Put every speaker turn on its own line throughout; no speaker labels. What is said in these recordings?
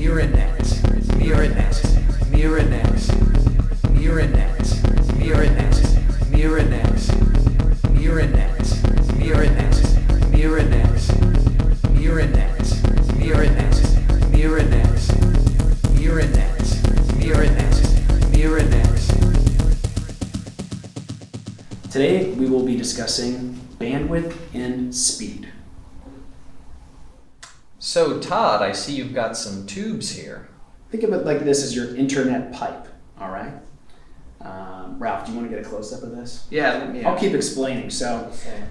Miranet, Miranet, Miranet, Miranet, Miranet, Miranet, Miranet, Miranet, Miranet, Miranet, Miranet, Miranet, Miranet, Miranet, Miranet.
Today we will be discussing bandwidth and speed.
So Todd, I see you've got some tubes here.
Think of it like this as your internet pipe, all right? Ralph, do you want to get a close-up of this?
Yeah.
I'll keep explaining. So
Okay.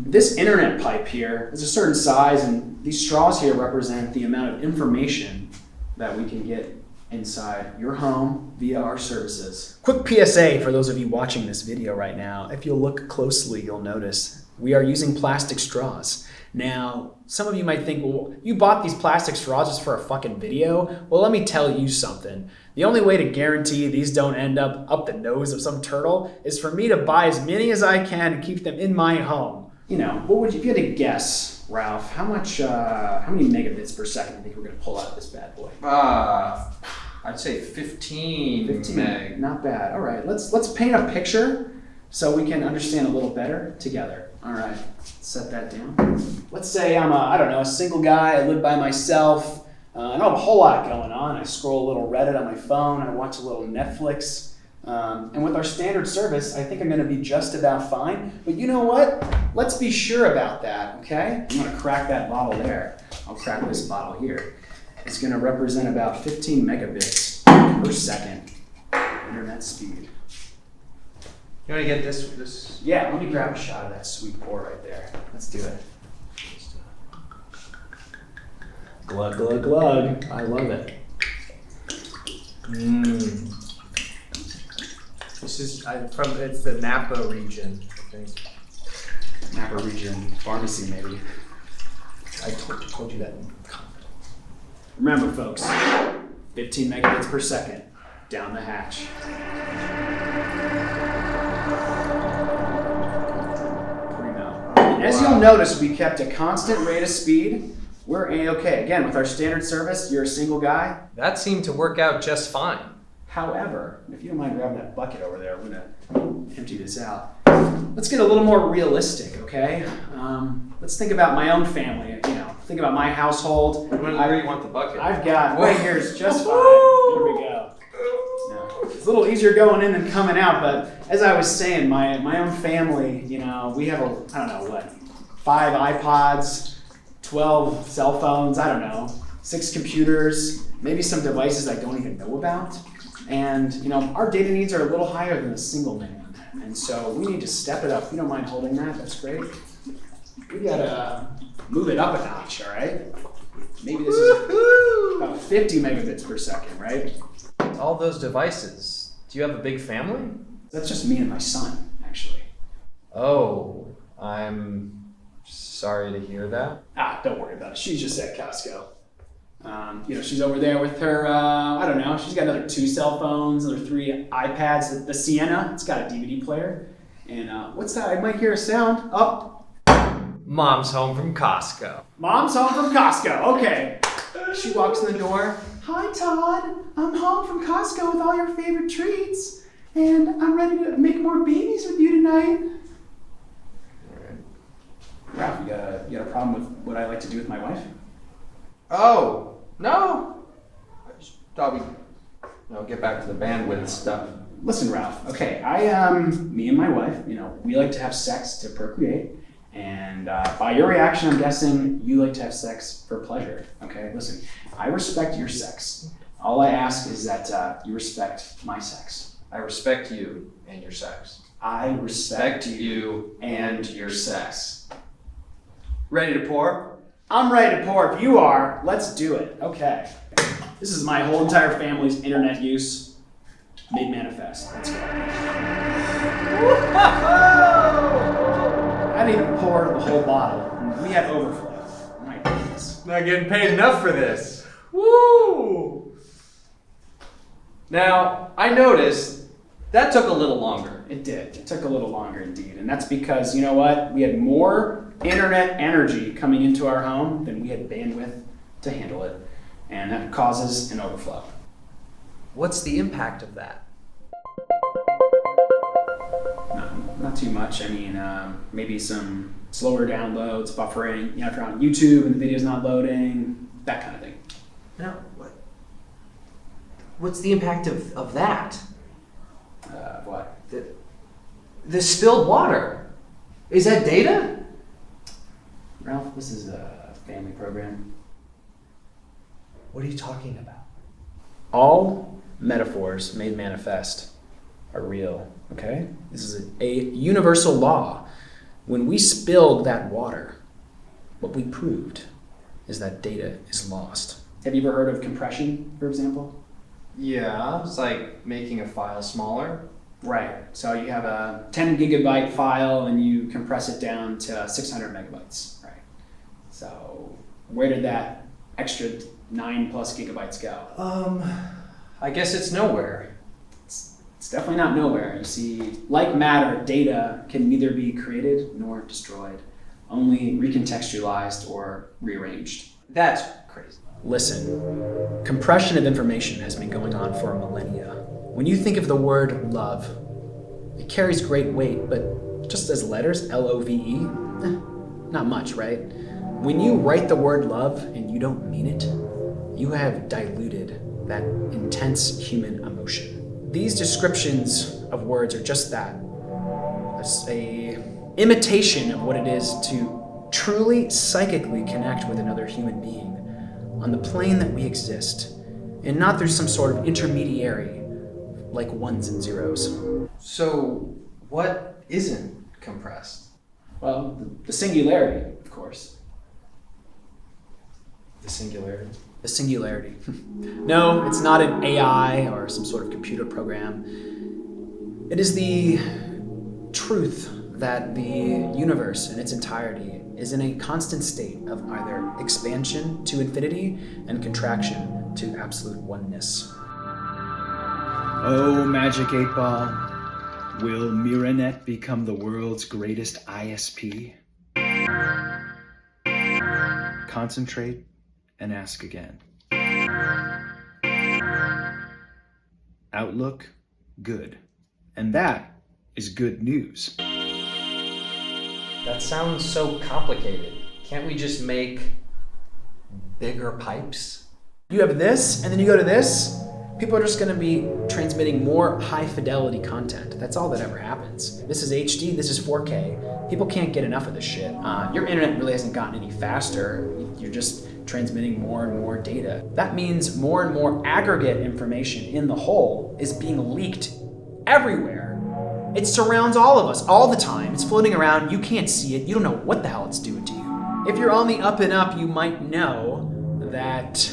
this internet pipe here is a certain size, and these straws here represent the amount of information that we can get inside your home via our services. Quick PSA for those of you watching this video right now. If you'll look closely, you'll notice we are using plastic straws. Now, some of you might think, well, you bought these plastic straws just for a fucking video? Well, let me tell you something. The only way to guarantee these don't end up the nose of some turtle is for me to buy as many as I can and keep them in my home. You know, what would you, if you had to guess, Ralph, how many megabits per second do you think we're gonna pull out of this bad boy?
I'd say 15 meg.
Not bad. All right, let's paint a picture so we can understand a little better together. All right, set that down. Let's say I'm a single guy. I live by myself. I don't have a whole lot going on. I scroll a little Reddit on my phone. I watch a little Netflix. And with our standard service, I think I'm going to be just about fine. But you know what? Let's be sure about that, okay? I'm going to crack that bottle there. I'll crack this bottle here. It's going to represent about 15 megabits per second internet speed.
You want to get this?
Yeah, let me grab a shot of that sweet pour right there. Let's do it. Glug, glug, glug. I love it.
This is it's the Napa region, I think.
Napa region pharmacy, maybe. I told you that in confidence. Remember, folks, 15 megabits per second down the hatch. As you'll notice, we kept a constant rate of speed. We're A-okay. Again, with our standard service, you're a single guy.
That seemed to work out just fine.
However, if you don't mind grabbing that bucket over there, I'm gonna empty this out. Let's get a little more realistic, okay? Let's think about my own family, think about my household.
Where do you want the bucket?
I've got, right here is just fine. There we go. No, it's a little easier going in than coming out, but as I was saying, my own family, we have 5 iPods, 12 cell phones, 6 computers, maybe some devices I don't even know about. And, our data needs are a little higher than a single man. And so we need to step it up. If you don't mind holding that, that's great. We gotta move it up a notch, all right? Maybe this is about 50 megabits per second, right?
All those devices. Do you have a big family?
That's just me and my son, actually.
Oh, I'm sorry to hear that.
Don't worry about it. She's just at Costco. She's over there with her, she's got another 2 cell phones, another 3 iPads. The Sienna, it's got a DVD player. And what's that? I might hear a sound. Oh.
Mom's home from Costco.
Mom's home from Costco. Okay. She walks in the door. Hi, Todd. I'm home from Costco with all your favorite treats. And I'm ready to make more babies with you tonight. Ralph, you got a problem with what I like to do with my wife?
Oh, no. I just thought we'd get back to the bandwidth stuff.
Listen, Ralph, okay, me and my wife, we like to have sex to procreate. And by your reaction, I'm guessing you like to have sex for pleasure. Okay, listen, I respect your sex. All I ask is that you respect my sex.
I respect you and your sex.
I respect
you and your sex. Ready to pour?
I'm ready to pour. If you are, let's do it. Okay. This is my whole entire family's internet use made manifest. Let's go. I didn't even pour the whole bottle. We had overflow. My goodness.
Not getting paid enough for this. Woo!
Now, I noticed that took a little longer.
It did. It took a little longer indeed. And that's because, you know what? We had more internet energy coming into our home than we had bandwidth to handle it. and that causes an overflow.
What's the impact of that?
Not too much. I mean, maybe some slower downloads, buffering, if you're on YouTube and the video's not loading, that kind of thing.
No, what's the impact of that?
What?
The spilled water. Is that data?
Ralph, this is a family program.
What are you talking about?
All metaphors made manifest are real, okay? This is a universal law. When we spilled that water, what we proved is that data is lost. Have you ever heard of compression, for example?
Yeah, it's like making a file smaller.
Right. So you have a 10 gigabyte file and you compress it down to 600 megabytes, right? So where did that extra 9+ gigabytes go?
I guess it's nowhere.
It's definitely not nowhere. You see, like matter, data can neither be created nor destroyed, only recontextualized or rearranged.
That's crazy.
Listen, compression of information has been going on for millennia. When you think of the word love, it carries great weight, but just as letters, L-O-V-E, not much, right? When you write the word love and you don't mean it, you have diluted that intense human emotion. These descriptions of words are just that. It's a imitation of what it is to truly psychically connect with another human being on the plane that we exist, and not through some sort of intermediary like ones and zeros.
So, what isn't compressed?
Well, the singularity, of course.
The singularity.
The singularity. No, it's not an AI or some sort of computer program. It is the truth that the universe in its entirety is in a constant state of either expansion to infinity and contraction to absolute oneness.
Oh, Magic 8 Ball, will Miranet become the world's greatest ISP? Concentrate and ask again. Outlook, good. And that is good news.
That sounds so complicated. Can't we just make bigger pipes?
You have this, and then you go to this, people are just going to be transmitting more high fidelity content. That's all that ever happens. This is HD, this is 4K. People can't get enough of this shit. Your internet really hasn't gotten any faster. You're just transmitting more and more data. That means more and more aggregate information in the whole is being leaked everywhere. It surrounds all of us all the time. It's floating around. You can't see it. You don't know what the hell it's doing to you. If you're on the up and up, you might know that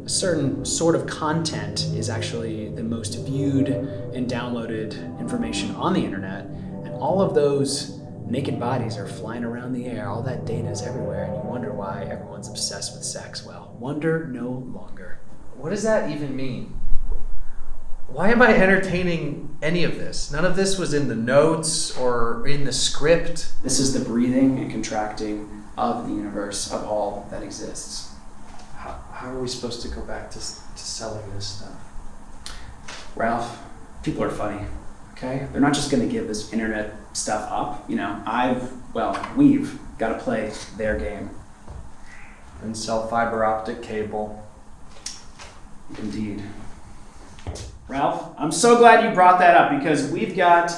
a certain sort of content is actually the most viewed and downloaded information on the internet, and all of those naked bodies are flying around the air. All that data is everywhere, and you wonder why everyone's obsessed with sex. Well, wonder no longer.
What does that even mean? Why am I entertaining any of this? None of this was in the notes or in the script.
This is the breathing and contracting of the universe, of all that exists.
How are we supposed to go back to selling this stuff?
Ralph, people are funny, okay? They're not just gonna give this internet stuff up. We've gotta play their game.
And sell fiber optic cable.
Indeed. Ralph, I'm so glad you brought that up, because we've got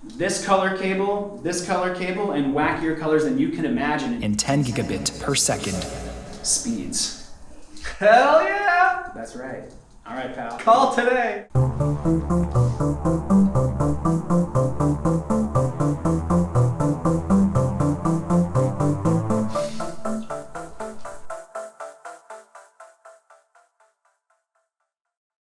this color cable, and wackier colors than you can imagine in 10 gigabit per second speeds.
Hell yeah!
That's right. All right, pal.
Call today!